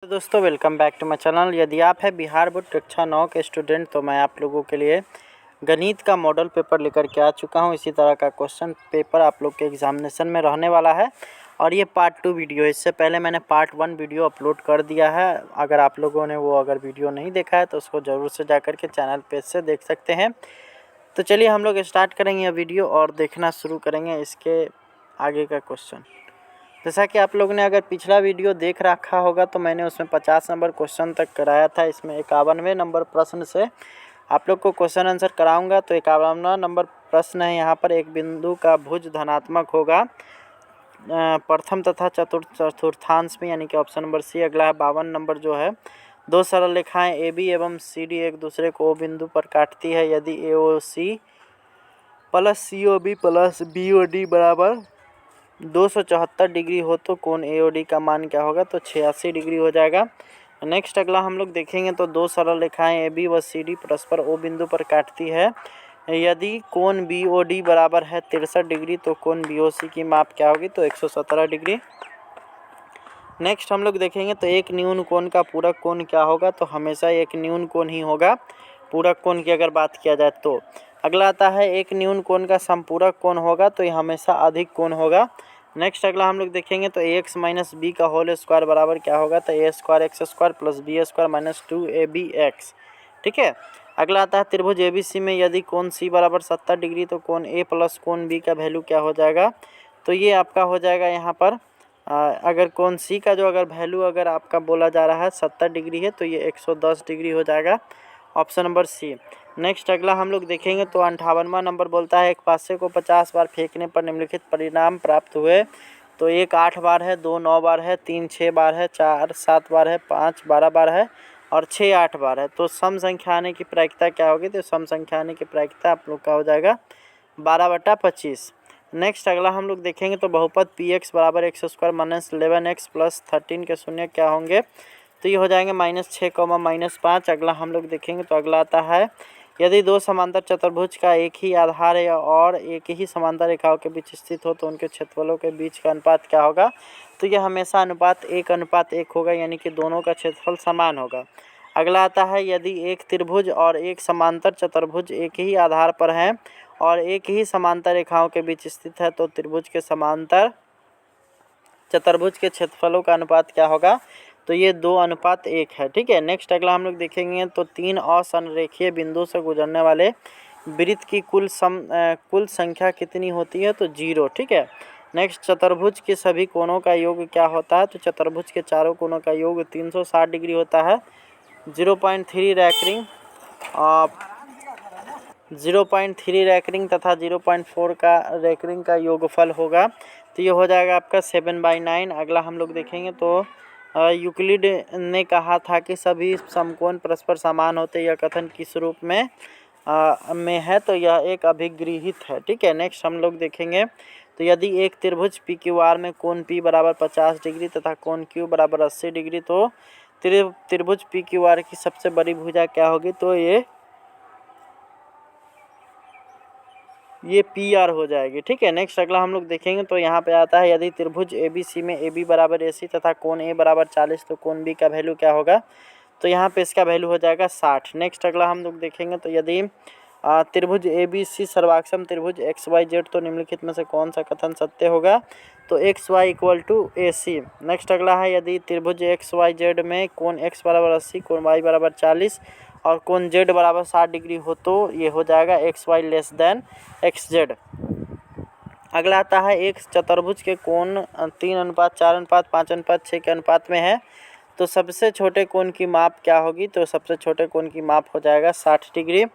दोस्तों welcome back to my channel. यदि आप है बिहार बोर्ड कक्षा 9 के स्टूडेंट तो मैं आप लोगों के लिए गणित का मॉडल पेपर लेकर के आ चुका हूं। इसी तरह का क्वेश्चन पेपर आप लोग के एग्जामिनेशन में रहने वाला है और ये पार्ट 2 वीडियो है। इससे पहले मैंने पार्ट 1 वीडियो अपलोड कर दिया है। अगर आप लोगों ने वो वीडियो नहीं देखा है तो उसको ज़रूर से जा कर के चैनल पेज से देख सकते हैं। तो चलिए हम लोग स्टार्ट करेंगे यह वीडियो और देखना शुरू करेंगे इसके आगे का क्वेश्चन। जैसा कि आप लोग ने अगर पिछला वीडियो देख रखा होगा तो मैंने उसमें 50 नंबर क्वेश्चन तक कराया था। इसमें 51वें नंबर प्रश्न से आप लोग को क्वेश्चन आंसर कराऊंगा। तो 51वां नंबर प्रश्न है। यहाँ पर एक बिंदु का भुज धनात्मक होगा प्रथम तथा चतुर्थांश में, यानी कि ऑप्शन नंबर सी। अगला है 52 नंबर जो है, दो सरल रेखाएं ए बी एवं सी डी एक दूसरे को ओ बिंदु पर काटती है। यदि A O C plus C O B plus B O D बराबर 274 डिग्री हो तो कोण AOD का मान क्या होगा? तो 86 डिग्री हो जाएगा। नेक्स्ट अगला हम लोग देखेंगे तो दो सरल रेखाएं AB व CD परस्पर O बिंदु पर काटती है। यदि कोण BOD बराबर है 63 डिग्री तो कोण BOC की माप क्या होगी? तो 117 डिग्री। नेक्स्ट हम लोग देखेंगे तो एक न्यून कोण का पूरक कोण क्या होगा? तो हमेशा एक न्यून कोण ही होगा पूरक कोण की अगर बात किया जाए तो। अगला आता है एक न्यून कोण का समपूरक कोण होगा तो ये हमेशा अधिक कोण होगा। नेक्स्ट अगला हम लोग देखेंगे तो ax माइनस बी का होल स्क्वायर बराबर क्या होगा? तो a square x square plus B square minus 2abx। ठीक है। अगला आता है त्रिभुज ABC में यदि कोण C बराबर 70 डिग्री तो कोण A प्लस कोण B का वैल्यू क्या हो जाएगा? तो ये आपका हो जाएगा यहाँ पर अगर कोण C का जो अगर वैल्यू अगर आपका बोला जा रहा है 70 डिग्री है तो ये 110 डिग्री हो जाएगा, ऑप्शन नंबर सी। नेक्स्ट अगला हम लोग देखेंगे तो 58वां नंबर बोलता है एक पासे को 50 बार फेंकने पर निम्नलिखित परिणाम प्राप्त हुए। तो 1 8 बार है, 2 9 बार है, 3 6 बार है, 4 7 बार है, 5 12 बार है और 6 8 बार है। तो सम संख्या आने की प्रायिकता क्या होगी? तो सम संख्या आने की प्रायिकता आप लोग का हो जाएगा 12/25। नेक्स्ट अगला हम लोग देखेंगे तो बहुपद px बराबर x square minus 11x plus 13 के शून्य क्या होंगे? तो ये हो जाएंगे -6, -5। अगला हम लोग देखेंगे तो अगला आता है यदि दो समांतर चतुर्भुज का एक ही आधार है और एक ही समांतर रेखाओं के बीच स्थित हो तो उनके क्षेत्रफलों के बीच का अनुपात क्या होगा? तो ये हमेशा अनुपात 1:1 होगा, यानी कि दोनों का क्षेत्रफल समान होगा। अगला आता है यदि एक त्रिभुज और एक समांतर चतुर्भुज एक ही आधार पर हैं और एक ही समांतर रेखाओं के बीच स्थित है तो त्रिभुज के समांतर चतुर्भुज के क्षेत्रफलों का अनुपात क्या होगा? तो ये 2:1 है। ठीक है। नेक्स्ट अगला हम लोग देखेंगे तो तीन असंरेखीय बिंदु से गुजरने वाले वृत्त की कुल संख्या कितनी होती है? तो 0। ठीक है। नेक्स्ट चतुर्भुज के सभी कोणों का योग क्या होता है? तो चतुर्भुज के चारों कोणों का योग 360 डिग्री होता है। 0.3 रैकरिंग 0.3 रैकरिंग तथा 0.4 का रैकरिंग का योगफल होगा। तो ये हो जाएगा आपका 7/9। अगला हम लोग देखेंगे तो यूक्लिड ने कहा था कि सभी समकोण परस्पर समान होते। यह कथन किस रूप में है? तो यह एक अभिगृहित है। ठीक है। नेक्स्ट हम लोग देखेंगे तो यदि एक त्रिभुज PQR में कोण P बराबर 50 डिग्री तथा कोण Q बराबर 80 डिग्री तो त्रिभुज PQR की सबसे बड़ी भुजा क्या होगी? तो ये PR हो जाएगी। ठीक है। नेक्स्ट अगला हम लोग देखेंगे तो यहाँ पे आता है यदि त्रिभुज ABC में AB बराबर AC तथा कोण A बराबर 40 तो कोण B का वैल्यू क्या होगा? तो यहाँ पे इसका वैल्यू हो जाएगा 60। नेक्स्ट अगला हम लोग देखेंगे तो यदि त्रिभुज ABC सर्वाक्षम त्रिभुज XYZ तो निम्नलिखित में से कौन सा कथन सत्य होगा? तो XY = AC। नेक्स्ट अगला है यदि त्रिभुज XYZ में कोण X बराबर 80 कोण Y बराबर 40 और कोण Z बराबर 60 डिग्री हो तो ये हो जाएगा XY < XZ। अगला आता है एक चतुर्भुज के कोण 3:4:5:6 के अनुपात में है तो सबसे छोटे कोण की माप क्या होगी? तो सबसे छोटे कोण की माप हो जाएगा 60 डिग्री।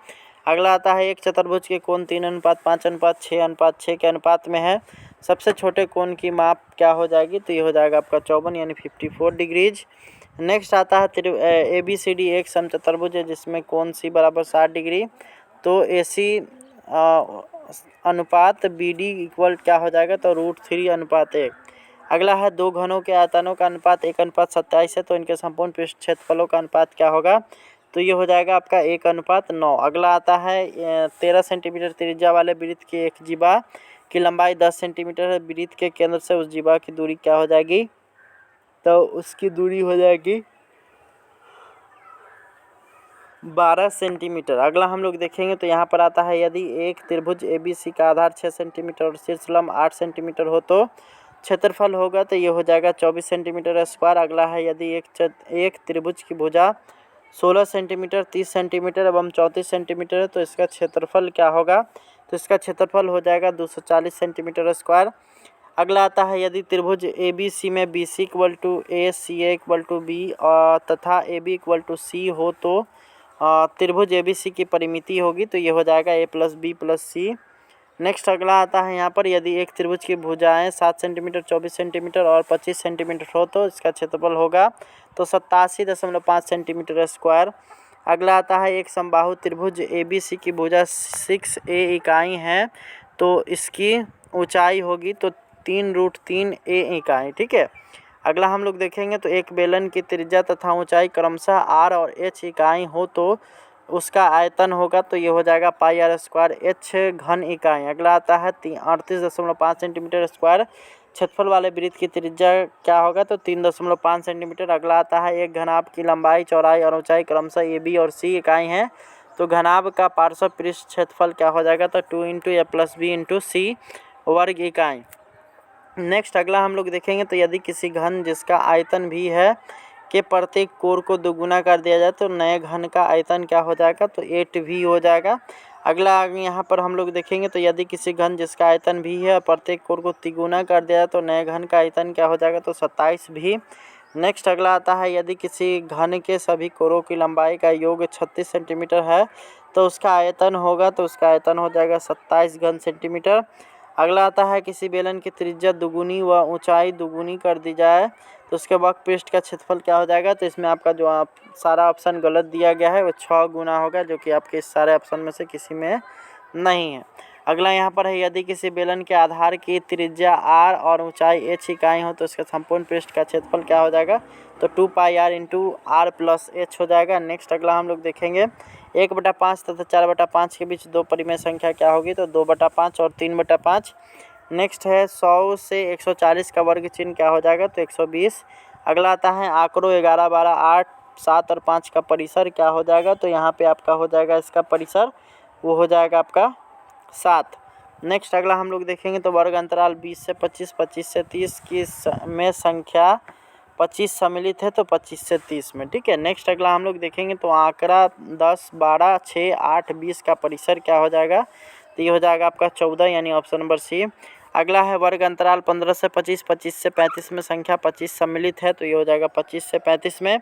अगला आता है एक चतुर्भुज के कोण 3:5:6:6 के अनुपात में है, सबसे छोटे कोण की माप क्या हो जाएगी? तो ये हो जाएगा आपका 54 यानी 54 डिग्रीज। नेक्स्ट आता है ABCD एक समचतुर्भुज है जिसमें कोण C बराबर 60 डिग्री तो AC अनुपात BD इक्वल क्या हो जाएगा? तो √3:1। अगला है दो घनों के आयतनों का अनुपात 1:27 है तो इनके संपूर्ण पृष्ठ क्षेत्रफलों का अनुपात क्या होगा? तो ये हो जाएगा आपका 1:9। अगला आता है 13 सेंटीमीटर त्रिज्या वाले वृत्त की एक जीवा की लंबाई 10 सेंटीमीटर है। वृत्त के केंद्र से उस जीवा की दूरी क्या हो जाएगी? तो उसकी दूरी हो जाएगी 12 सेंटीमीटर। अगला हम लोग देखेंगे तो यहाँ पर आता है यदि एक त्रिभुज ABC का आधार 6 सेंटीमीटर और शीर्ष लंब 8 सेंटीमीटर हो तो क्षेत्रफल होगा तो ये हो जाएगा 24 सेंटीमीटर स्क्वायर। अगला है यदि एक त्रिभुज की भुजा 16 सेंटीमीटर 30 सेंटीमीटर एवं 34 सेंटीमीटर है तो इसका क्षेत्रफल क्या होगा, तो इसका क्षेत्रफल हो जाएगा 240 सेंटीमीटर स्क्वायर। अगला आता है यदि त्रिभुज ABC में BC equal to A CA equal to B तथा AB इक्वल टू C हो तो त्रिभुज ABC की परिमिति होगी तो ये हो जाएगा A plus B plus C। Next अगला आता है यहाँ पर यदि एक त्रिभुज की भुजाएं 7 सेंटीमीटर 24 सेंटीमीटर और 25 सेंटीमीटर हो तो इसका क्षेत्रफल होगा तो 87.5 सेंटीमीटर स्क्वायर। अगला आता है एक समबाहु त्रिभुज ABC की भुजा 6A इकाई है तो इसकी ऊंचाई होगी तो 3√3A इकाई। ठीक है। अगला हम लोग देखेंगे तो एक बेलन की त्रिज्या तथा ऊंचाई क्रमशः R और H इकाई हो तो उसका आयतन होगा तो ये हो जाएगा पाई R स्क्वायर H घन इकाई। अगला आता है 38.5 सेंटीमीटर स्क्वायर। क्षेत्रफल वाले वृत्त की त्रिज्या क्या होगा तो 3.5 सेंटीमीटर। अगला आता है एक घनाभ की लंबाई चौड़ाई और ऊंचाई क्रमशः AB और C इकाई है तो घनाभ का पार्श्व पृष्ठ क्षेत्रफल क्या हो जाएगा तो 2 × A + B × C वर्ग इकाई। नेक्स्ट अगला हम लोग देखेंगे तो यदि किसी घन जिसका आयतन भी है के प्रत्येक कोण को दोगुना कर दिया जाए तो नए घन का आयतन क्या हो जाएगा तो 8V हो जाएगा। अगला यहाँ पर हम लोग देखेंगे तो यदि किसी घन जिसका आयतन भी है और प्रत्येक कोण को तिगुना कर दिया जाए तो नए घन का आयतन क्या हो जाएगा तो 27V। नेक्स्ट अगला आता है यदि किसी घन के सभी कोणों की लंबाई का योग 36 सेंटीमीटर है तो उसका आयतन होगा तो उसका आयतन हो जाएगा 27 घन सेंटीमीटर। अगला आता है किसी बेलन की त्रिज्या दुगुनी व ऊंचाई दुगुनी कर दी जाए तो उसके वक्र पृष्ठ का क्षेत्रफल क्या हो जाएगा तो इसमें आपका जो सारा ऑप्शन गलत दिया गया है वो 6 गुना होगा जो कि आपके इस सारे ऑप्शन में से किसी में नहीं है। अगला यहाँ पर है यदि किसी बेलन के आधार की त्रिज्या R और ऊंचाई H इकाई हो तो इसका संपूर्ण पृष्ठ का क्षेत्रफल क्या हो जाएगा तो 2 पाई R × R + H हो जाएगा। नेक्स्ट अगला हम लोग देखेंगे 1/5 तथा 4/5 के बीच दो परिमेय संख्या क्या होगी तो 2/5 और 3/5। नेक्स्ट है 100 से 140 का वर्ग चिन्ह क्या हो जाएगा तो 120। अगला आता है आंकड़ों 11 12 8 7 और 5 का परिसर क्या हो जाएगा तो यहाँ पे आपका हो जाएगा इसका परिसर वो हो जाएगा आपका 7। नेक्स्ट अगला हम लोग देखेंगे तो वर्ग अंतराल 20 से 25 25 से 30 की में संख्या 25 सम्मिलित है तो 25 से 30 में। ठीक है। नेक्स्ट अगला हम लोग देखेंगे तो आंकड़ा 10 12 6 8 20 का परिसर क्या हो जाएगा तो ये हो जाएगा आपका 14 यानी ऑप्शन नंबर C। अगला है वर्ग अंतराल 15 से 25 25 से 35 में संख्या 25 सम्मिलित है तो ये हो जाएगा 25 से 35 में।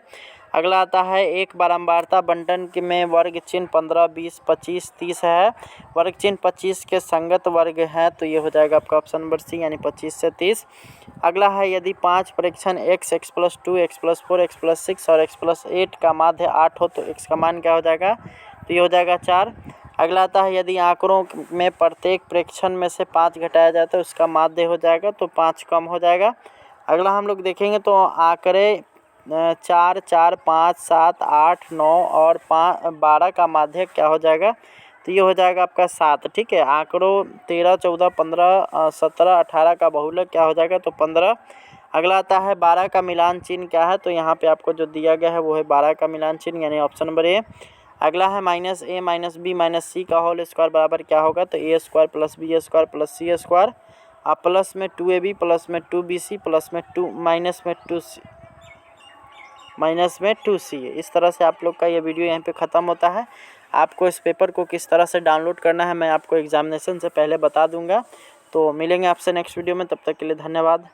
अगला आता है एक बारंबारता बंटन में वर्ग चिन्ह 15 20 25 30 है, वर्ग चिन्ह 25 के संगत वर्ग है तो ये हो जाएगा आपका ऑप्शन नंबर C यानी 25 से 30। अगला है यदि 5 परीक्षण x x+2 x+4 x+6 और x+8 का माध्य 8 हो तो x का मान क्या हो जाएगा तो ये हो जाएगा 4। अगला आता है यदि आंकड़ों में प्रत्येक प्रेक्षण में से 5 घटाया जाए तो उसका माध्य हो जाएगा तो 5 कम हो जाएगा। अगला हम लोग देखेंगे तो आंकड़े 4 4 5 7 8 9 और 12 का माध्य क्या हो जाएगा तो ये हो जाएगा आपका 7। ठीक है। आंकड़ों 13 14 15 17 18 का बहुलक क्या हो जाएगा तो 15। अगला आता है 12 का मिलान चिन्ह क्या है तो यहाँ पे आपको जो दिया गया है वो है 12 का मिलान चिन्ह यानी ऑप्शन नंबर A। अगला है -a -b -c का होल स्क्वायर बराबर क्या होगा तो a² + b² + c² प्लस में 2ab प्लस में 2bc प्लस में 2 माइनस में 2c। इस तरह से आप लोग का ये वीडियो यहाँ पे ख़त्म होता है। आपको इस पेपर को किस तरह से डाउनलोड करना है मैं आपको एग्जामिनेशन से पहले बता दूंगा। तो मिलेंगे आपसे नेक्स्ट वीडियो में, तब तक के लिए धन्यवाद।